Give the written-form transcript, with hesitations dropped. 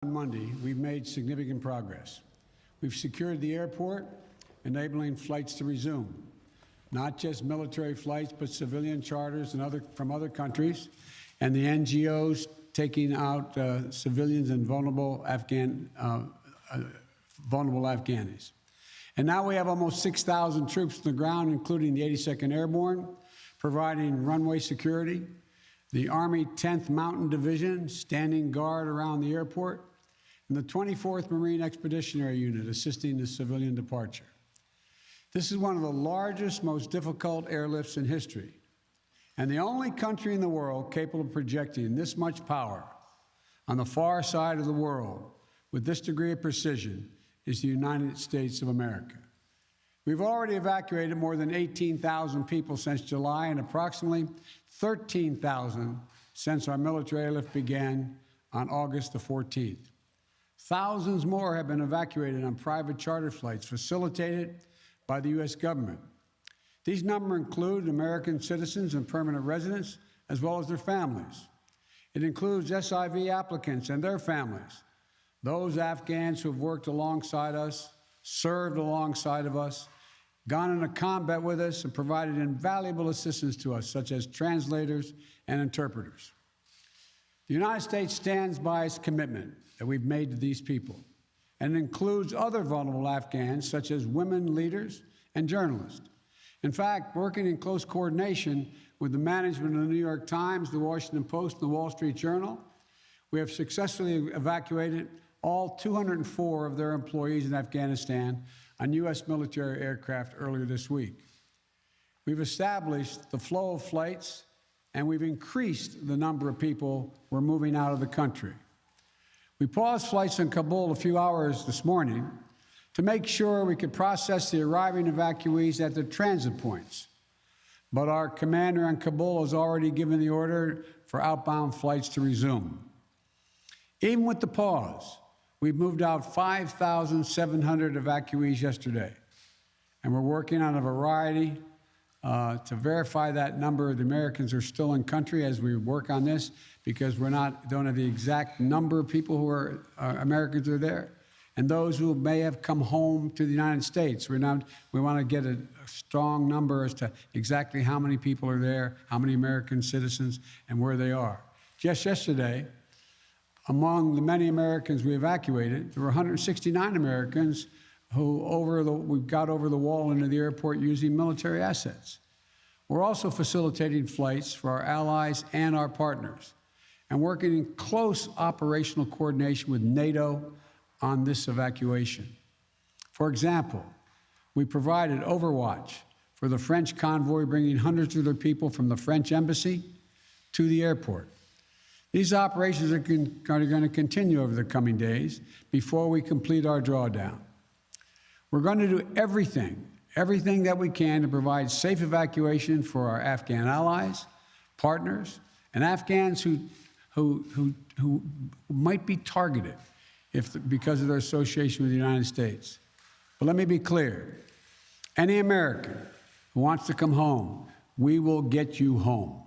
On Monday, we've made significant progress. We've secured the airport, enabling flights to resume, not just military flights, but civilian charters and from other countries, and the NGOs taking out civilians and vulnerable Afghanis. And now we have almost 6,000 troops on the ground, including the 82nd Airborne, providing runway security, the Army 10th Mountain Division standing guard around the airport, and the 24th Marine Expeditionary Unit assisting the civilian departure. This is one of the largest, most difficult airlifts in history, and the only country in the world capable of projecting this much power on the far side of the world with this degree of precision is the United States of America. We've already evacuated more than 18,000 people since July and approximately 13,000 since our military airlift began on August the 14th. Thousands more have been evacuated on private charter flights facilitated by the U.S. government. These numbers include American citizens and permanent residents, as well as their families. It includes SIV applicants and their families, those Afghans who have worked alongside us, served alongside of us, gone into combat with us, and provided invaluable assistance to us, such as translators and interpreters. The United States stands by its commitment that we've made to these people, and it includes other vulnerable Afghans, such as women leaders and journalists. In fact, working in close coordination with the management of the New York Times, the Washington Post, and the Wall Street Journal, we have successfully evacuated all 204 of their employees in Afghanistan on U.S. military aircraft earlier this week. We've established the flow of flights, and we've increased the number of people we're moving out of the country. We paused flights in Kabul a few hours this morning to make sure we could process the arriving evacuees at their transit points. But our commander in Kabul has already given the order for outbound flights to resume. Even with the pause, we've moved out 5,700 evacuees yesterday, and we're working on a variety to verify that number of the Americans are still in country as we work on this, because don't have the exact number of people who are Americans are there, and those who may have come home to the United States. We want to get a strong number as to exactly how many people are there, how many American citizens, and where they are. Just yesterday, among the many Americans we evacuated, there were 169 Americans who we got over the wall into the airport using military assets. We're also facilitating flights for our allies and our partners, and working in close operational coordination with NATO on this evacuation. For example, we provided overwatch for the French convoy bringing hundreds of their people from the French embassy to the airport. These operations are going to continue over the coming days before we complete our drawdown. We're going to do everything that we can to provide safe evacuation for our Afghan allies, partners, and Afghans who might be targeted because of their association with the United States. But let me be clear. Any American who wants to come home, we will get you home.